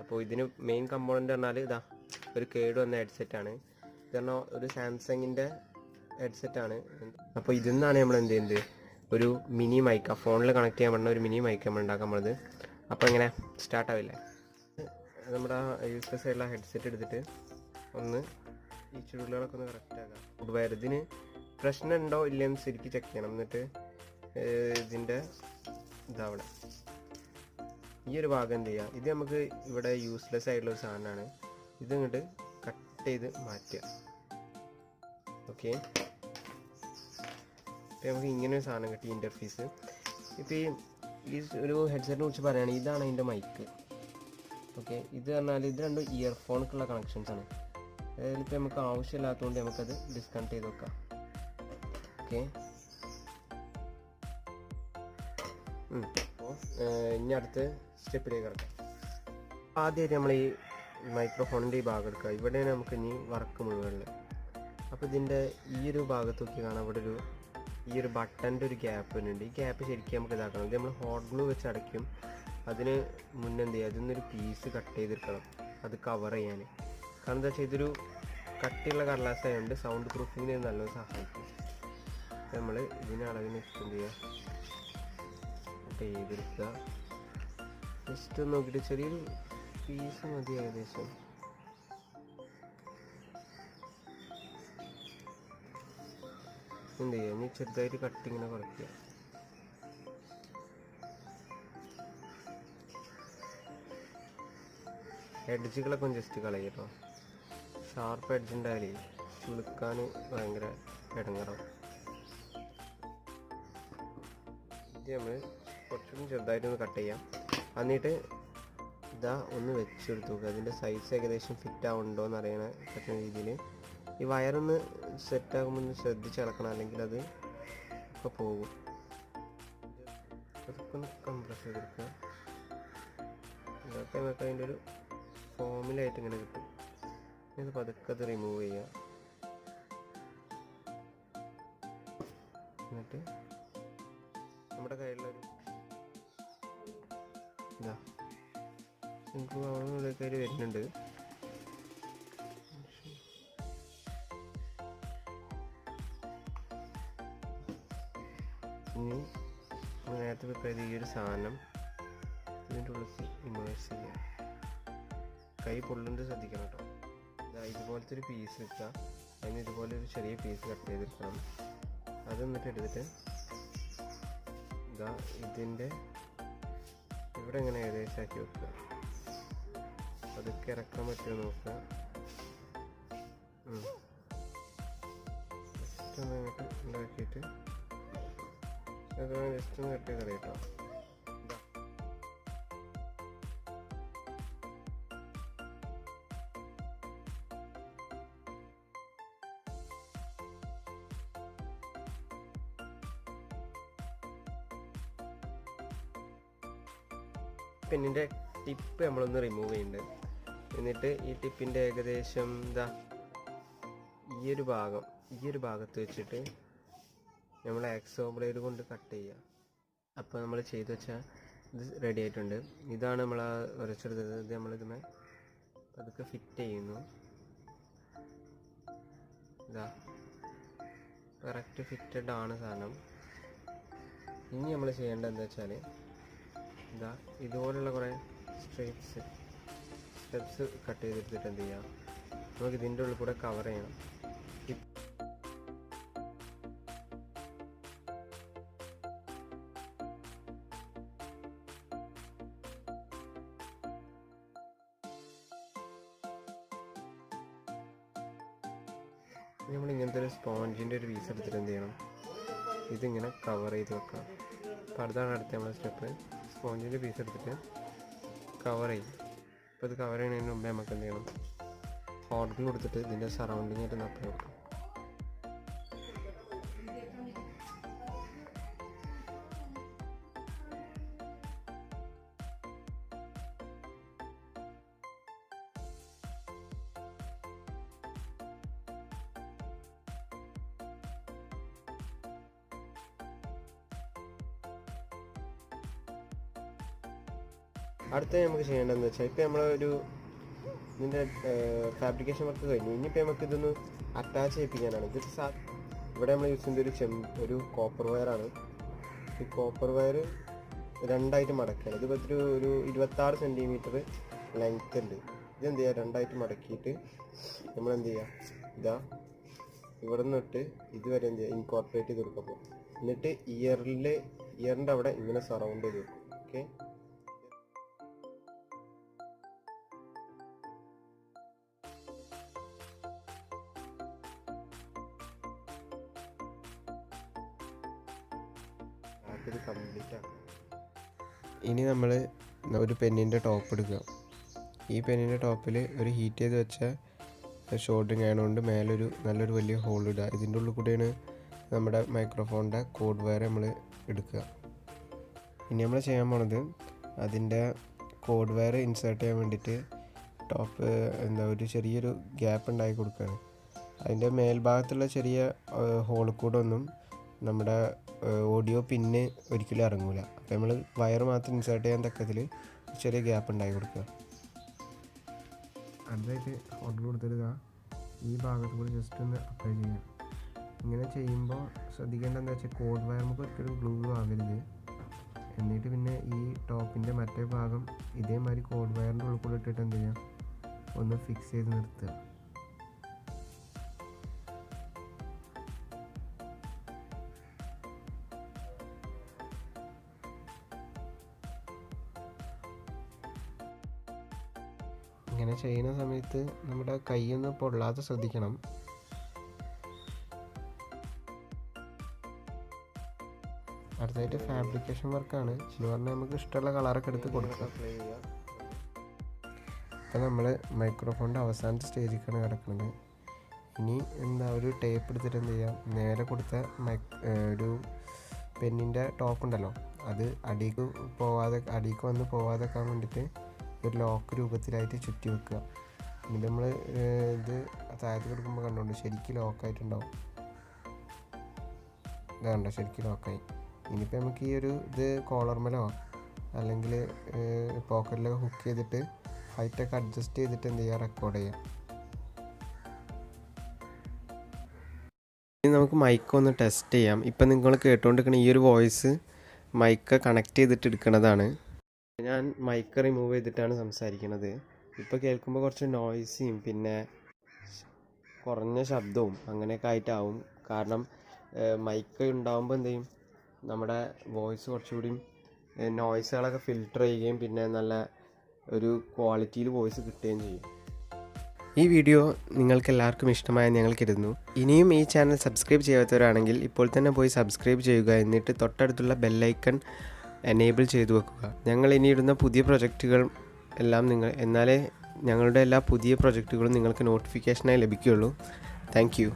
അപ്പോൾ ഇതിന് main component പറഞ്ഞാൽ ഇതാ ഒരു കേട് വന്ന ഹെഡ്സെറ്റാണ്. ഇത് പറഞ്ഞാൽ ഒരു സാംസങ്ങിൻ്റെ ഹെഡ്സെറ്റാണ്. അപ്പോൾ ഇതിൽ നിന്നാണ് നമ്മൾ എന്ത് ചെയ്യുന്നത്, ഒരു മിനി മൈക്ക ഫോണിൽ കണക്ട് ചെയ്യാൻ പറ്റുന്ന ഒരു മിനി മൈക്ക നമ്മൾ ഉണ്ടാക്കാൻ പോകുന്നത്. അപ്പോൾ ഇങ്ങനെ സ്റ്റാർട്ടാവില്ലേ, നമ്മുടെ യൂസ്ലെസ് ആയിട്ടുള്ള ഹെഡ്സെറ്റ് എടുത്തിട്ട് ഒന്ന് ഈ ചുരുളുകളൊക്കെ ഒന്ന് കറക്റ്റ് ആക്കാം. ഫുഡ് ഇതിന് പ്രശ്നമുണ്ടോ ഇല്ലയെന്ന് ശരിക്കും ചെക്ക് ചെയ്യണം. എന്നിട്ട് ഇതിൻ്റെ ഇതാവണം, ഈ ഒരു ഭാഗം എന്ത് ചെയ്യുക, ഇത് നമുക്ക് ഇവിടെ യൂസ്ലെസ് ആയിട്ടുള്ള ഒരു സാധനമാണ്. ഇത് ഇങ്ങോട്ട് കട്ട് ചെയ്ത് മാറ്റുക. ഓക്കെ, ഇപ്പം നമുക്ക് ഇങ്ങനെ ഒരു സാധനം കിട്ടി, ഇൻ്റർഫേസ്. ഇപ്പോൾ ഈ ഒരു ഹെഡ്സെറ്റിനെ കുറിച്ച് പറയുകയാണെങ്കിൽ ഇതാണ് അതിൻ്റെ മൈക്ക്. ഓക്കെ, ഇത് പറഞ്ഞാൽ ഇത് രണ്ടും ഇയർഫോണൊക്കെയുള്ള കണക്ഷൻസാണ്. അതിലിപ്പോൾ നമുക്ക് ആവശ്യമില്ലാത്തതുകൊണ്ട് നമുക്കത് ഡിസ്കണക്ട് ചെയ്ത് വെക്കാം. ഓക്കെ, അപ്പോൾ ഇനി അടുത്ത സ്റ്റെപ്പിലേക്ക് കിടക്കാം. ആദ്യമായിട്ട് നമ്മൾ ഈ മൈക്രോഫോണിൻ്റെ ഈ ഭാഗം എടുക്കുക. ഇവിടെയാണ് നമുക്ക് ഇനി വർക്ക് മുഴുവനുള്ളത്. അപ്പോൾ ഇതിൻ്റെ ഈ ഒരു ഭാഗത്ത് നോക്കി കാണാം, ഇവിടെ ഈ ഒരു ബട്ടൻ്റെ ഒരു ഗ്യാപ്പ് വരുന്നുണ്ട്. ഈ ഗ്യാപ്പ് ശരിക്കും നമുക്ക് ഇതാക്കണം. ഇത് നമ്മൾ ഹോട്ട് ഗ്ലൂ വെച്ച് അടയ്ക്കും. അതിന് മുന്നേ എന്ത് ചെയ്യുക, അതിൽ നിന്നൊരു പീസ് കട്ട് ചെയ്തെടുക്കണം അത് കവർ ചെയ്യാൻ. കാരണം എന്താ വെച്ചാൽ ഇതൊരു കട്ടിയുള്ള കടലാസായതുകൊണ്ട് സൗണ്ട് പ്രൂഫിങ്ങിന് നല്ലൊരു സഹായിക്കും. നമ്മൾ ഇതിന് അളവിന് എന്ത് ചെയ്യുക, കട്ട് ചെയ്തെടുക്കുക. ജസ്റ്റ് ഒന്ന് നോക്കിയിട്ട് ചെറിയൊരു പീസ് മതി ഏകദേശം. എന്ത് ചെയ്യുക, ഇനി ചെറുതായിട്ട് കട്ടിങ്ങനെ കുറയ്ക്കുക. എഡ്ജുകളൊക്കെ ഒന്ന് ജസ്റ്റ് കളയട്ടോ. ഷാർപ്പ് എഡ്ജ് ഉണ്ടായാലേ ചുളുക്കാൻ ഭയങ്കര ഇടങ്ങറാവും. ഇത് നമ്മൾ കുറച്ചുകൂടി ചെറുതായിട്ടൊന്ന് കട്ട് ചെയ്യാം. എന്നിട്ട് ഇതാ ഒന്ന് വെച്ചെടുത്ത് നോക്കുക, അതിൻ്റെ സൈസ് ഏകദേശം ഫിറ്റ് ആവുന്നുണ്ടോ എന്ന് അറിയാൻ പറ്റുന്ന രീതിയിൽ. ഈ വയറൊന്ന് സെറ്റാകുമ്പോൾ ഒന്ന് ശ്രദ്ധിച്ച് ഇളക്കണം, അല്ലെങ്കിൽ അത് ഒക്കെ പോകും. അതൊക്കെ ഒന്ന് കംപ്രസ് ചെയ്തെടുക്കുക. ഇതൊക്കെ നമുക്ക് അതിൻ്റെ ഒരു ഫോമിലായിട്ട് ഇങ്ങനെ കിട്ടും. ഇത് പതുക്കെ അത് റിമൂവ് ചെയ്യുക. എന്നിട്ട് നമ്മുടെ കയ്യിലുള്ളൊരു ഇതാ നമുക്ക് അവിടെയുള്ളൊക്കെ അതിൽ വരുന്നുണ്ട്. ഇനി നേരത്തെ പ്രിപ്പയർ ചെയ്ത ഈ ഒരു സാധനം ഇതിൻ്റെ ഉള്ളിൽ ഇമേഴ്സ് ചെയ്യുക. കൈ പൊള്ളുന്നത് ശ്രദ്ധിക്കണം കേട്ടോ. ഇതുപോലത്തെ ഒരു പീസ് എടുക്കുക, അതിന് ഇതുപോലെ ഒരു ചെറിയ പീസ് കട്ട് ചെയ്തെടുക്കണം. അത് എന്നിട്ട് എടുത്തിട്ട് ഇതാ ഇതിൻ്റെ ഇവിടെ ഇങ്ങനെ ഏകദേശം ആക്കി വെക്കുക. അതൊക്കെ ഇറക്കാൻ പറ്റുമോ നോക്കുക. ജസ്റ്റ് ഒന്ന് ഇങ്ങോട്ട് ഉണ്ടാക്കിയിട്ട് ജസ്റ്റ് ഒന്ന് കട്ട് ചെയ്ത് അറിയട്ടോ. പെന്നിൻ്റെ ടിപ്പ് നമ്മളൊന്ന് റിമൂവ് ചെയ്യുന്നുണ്ട്. എന്നിട്ട് ഈ ടിപ്പിൻ്റെ ഏകദേശം ഇതാ ഈ ഒരു ഭാഗത്ത് വെച്ചിട്ട് നമ്മൾ ആക്സോ ബ്ലേഡ് കൊണ്ട് കട്ട് ചെയ്യുക. അപ്പോൾ നമ്മൾ ചെയ്ത് വെച്ചാൽ ഇത് റെഡി ആയിട്ടുണ്ട്. ഇതാണ് നമ്മൾ ഉരച്ചെടുത്തത്. ഇത് നമ്മളിതുമേ അതൊക്കെ ഫിറ്റ് ചെയ്യുന്നു. ഇതാ കറക്റ്റ് ഫിറ്റഡ് ആണ് സാധനം. ഇനി നമ്മൾ ചെയ്യേണ്ടത് എന്താ വെച്ചാൽ ഇതാ ഇതുപോലുള്ള കുറേ സ്റ്റെപ്സ് കട്ട് ചെയ്തെടുത്തിട്ട് എന്ത് ചെയ്യുക, നമുക്ക് ഇതിൻ്റെ ഉള്ളിൽ കൂടെ കവർ ചെയ്യണം. നമ്മൾ ഇങ്ങനത്തെ ഒരു സ്പോഞ്ചിൻ്റെ ഒരു പീസ് എടുത്തിട്ട് എന്ത് ചെയ്യണം, ഇതിങ്ങനെ കവർ ചെയ്ത് വെക്കണം. അപ്പോൾ അതാണ് അടുത്ത നമ്മളെ സ്റ്റെപ്പ്. സ്പോഞ്ചിൻ്റെ പീസ് എടുത്തിട്ട് കവർ ചെയ്യും. അപ്പോൾ ഇത് കവർ ചെയ്യുന്നതിന് മുമ്പേ നമുക്ക് എന്ത് ചെയ്യണം, ഹോട്ട് ഗ്ലൂ കൊടുത്തിട്ട് ഇതിൻ്റെ സറൗണ്ടിങ് ആയിട്ട് നപ്പി കൊടുക്കണം. അടുത്ത നമുക്ക് ചെയ്യേണ്ടതെന്ന് വെച്ചാൽ ഇപ്പോൾ നമ്മളൊരു ഇതിൻ്റെ ഫാബ്രിക്കേഷൻ വർക്ക് കഴിഞ്ഞു. ഇനിയിപ്പോൾ നമുക്ക് ഇതൊന്ന് അറ്റാച്ച് ചെയ്യിപ്പിക്കാനാണ്. ഇവിടെ നമ്മൾ യൂസ് ചെയ്യുന്നത് ഒരു കോപ്പർ വയറാണ്. ഈ കോപ്പർ വയർ രണ്ടായിട്ട് മടക്കുകയാണ്. ഇതിപ്പോൾ ഒരു 26 സെൻറ്റിമീറ്റർ ലെങ്ത് ഉണ്ട്. ഇതെന്ത് ചെയ്യുക, രണ്ടായിട്ട് മടക്കിയിട്ട് നമ്മൾ എന്ത് ചെയ്യുക, ഇതാ ഇവിടെ നിന്നിട്ട് ഇതുവരെ എന്ത് ചെയ്യുക, ഇൻകോർപ്പറേറ്റ് ചെയ്ത് കൊടുക്കുമ്പോൾ എന്നിട്ട് ഇയറിൻ്റെ അവിടെ ഇങ്ങനെ സറൗണ്ട് ചെയ്ത് കൊടുക്കും. ഓക്കെ, ഇത് കംപ്ലീറ്റ് ആക്കാം. ഇനി നമ്മൾ ഒരു പെന്നിൻ്റെ ടോപ്പ് എടുക്കുക. ഈ പെന്നിൻ്റെ ടോപ്പിൽ ഒരു ഹീറ്റ് ചെയ്ത് വെച്ച ഷോൾഡറിങ് ആയതുകൊണ്ട് മേലൊരു നല്ലൊരു വലിയ ഹോൾ ഇടുക. ഇതിൻ്റെ ഉള്ളിൽ കൂടെയാണ് നമ്മുടെ മൈക്രോഫോണിൻ്റെ കോഡ് വയർ നമ്മൾ എടുക്കുക. ഇനി നമ്മൾ ചെയ്യാൻ പോണത് അതിൻ്റെ കോഡ് വയർ ഇൻസേർട്ട് ചെയ്യാൻ വേണ്ടിയിട്ട് ഒരു ചെറിയൊരു ഗ്യാപ്പ് ഉണ്ടാക്കി കൊടുക്കുകയാണ്. അതിൻ്റെ മേൽഭാഗത്തുള്ള ചെറിയ ഹോളിൽ കൂടെ ഒന്നും നമ്മുടെ ഓഡിയോ പിന്നെ ഒരിക്കലും ഇറങ്ങില്ല. അപ്പോൾ നമ്മൾ വയർ മാത്രം ഇൻസേർട്ട് ചെയ്യാൻ തക്കത്തിൽ ചെറിയ ഗ്യാപ്പ് ഉണ്ടാക്കി കൊടുക്കുക. അടുത്തായിട്ട് ഓർഡർ കൊടുത്തിടുക. ഈ ഭാഗത്ത് കൂടി ജസ്റ്റ് ഒന്ന് അപ്ലൈ ചെയ്യാം. ഇങ്ങനെ ചെയ്യുമ്പോൾ ശ്രദ്ധിക്കേണ്ടത് എന്താ വെച്ചാൽ കോഡ് വയർ നമുക്ക് ഒരിക്കലും ഗ്ലൂ ആകരുത്. എന്നിട്ട് പിന്നെ ഈ ടോപ്പിൻ്റെ മറ്റേ ഭാഗം ഇതേമാതിരി കോഡ് വയറിൻ്റെ ഉള്ളിൽ കൂടെ ഇട്ടിട്ട് എന്ത് ചെയ്യാം, ഒന്ന് ഫിക്സ് ചെയ്ത് നിർത്തുക. ഇങ്ങനെ ചെയ്യുന്ന സമയത്ത് നമ്മുടെ കൈയൊന്ന് പൊള്ളാതെ ശ്രദ്ധിക്കണം. അടുത്തായിട്ട് ഫാബ്രിക്കേഷൻ വർക്കാണ്. എന്ന് പറഞ്ഞാൽ നമുക്ക് ഇഷ്ടമുള്ള കളറൊക്കെ എടുത്ത് കൊടുക്കാം. അപ്പോൾ നമ്മൾ മൈക്രോഫോണിൻ്റെ അവസാനത്തെ സ്റ്റേജിലേക്കാണ് കിടക്കുന്നത്. ഇനി ഒരു ടേപ്പ് എടുത്തിട്ട് എന്ത് ചെയ്യാം, നേരെ കൊടുത്ത ഒരു പെന്നിൻ്റെ ടോപ്പ് ഉണ്ടല്ലോ, അത് അടിക്ക് വന്ന് പോവാതെക്കാൻ വേണ്ടിയിട്ട് ഒരു ലോക്ക് രൂപത്തിലായിട്ട് ചുറ്റി വെക്കുക. എന്നിട്ട് നമ്മൾ ഇത് താഴത്ത് കൊടുക്കുമ്പോൾ കണ്ടോണ്ട് ശരിക്കും ലോക്കായിട്ടുണ്ടാവും. ഇതാണ്ടോ, ശരിക്കും ലോക്കായി. ഇനിയിപ്പോൾ നമുക്ക് ഈ ഇത് കോളർമലോ അല്ലെങ്കിൽ പോക്കറ്റിലൊക്കെ ഹുക്ക് ചെയ്തിട്ട് ഹൈറ്റൊക്കെ അഡ്ജസ്റ്റ് ചെയ്തിട്ട് എന്ത് ചെയ്യുക, റെക്കോർഡ് ചെയ്യാം. ഇനി നമുക്ക് മൈക്ക് ഒന്ന് ടെസ്റ്റ് ചെയ്യാം. ഇപ്പം നിങ്ങൾ കേട്ടുകൊണ്ടിരിക്കുന്ന ഈ ഒരു വോയിസ് മൈക്ക് കണക്ട് ചെയ്തിട്ട് എടുക്കുന്നതാണ്. ഞാൻ മൈക്ക് റിമൂവ് ചെയ്തിട്ടാണ് സംസാരിക്കുന്നത്. ഇപ്പോൾ കേൾക്കുമ്പോൾ കുറച്ച് നോയ്സിയും പിന്നെ കുറഞ്ഞ ശബ്ദവും അങ്ങനെയൊക്കെ ആയിട്ടാവും. കാരണം മൈക്ക് ഉണ്ടാകുമ്പോൾ എന്ത് ചെയ്യും, നമ്മുടെ വോയിസ് കുറച്ചുകൂടി നോയ്സുകളൊക്കെ ഫിൽട്ടർ ചെയ്യുകയും പിന്നെ നല്ല ഒരു ക്വാളിറ്റിയിൽ വോയിസ് കിട്ടുകയും ചെയ്യും. ഈ വീഡിയോ നിങ്ങൾക്ക് എല്ലാവർക്കും ഇഷ്ടമായെന്ന് ഞങ്ങൾ കരുതുന്നു. ഇനിയും ഈ ചാനൽ സബ്സ്ക്രൈബ് ചെയ്യാത്തവരാണെങ്കിൽ ഇപ്പോൾ തന്നെ പോയി സബ്സ്ക്രൈബ് ചെയ്യുക. എന്നിട്ട് തൊട്ടടുത്തുള്ള ബെല്ലൈക്കൺ എനേബിൾ ചെയ്തു വെക്കുക. ഞങ്ങൾ ഇനി ഇടുന്ന പുതിയ പ്രൊജക്റ്റുകൾ എല്ലാം എന്നാലേ ഞങ്ങളുടെ എല്ലാ പുതിയ പ്രൊജക്റ്റുകളും നിങ്ങൾക്ക് നോട്ടിഫിക്കേഷനായി ലഭിക്കുകയുള്ളൂ. Thank you.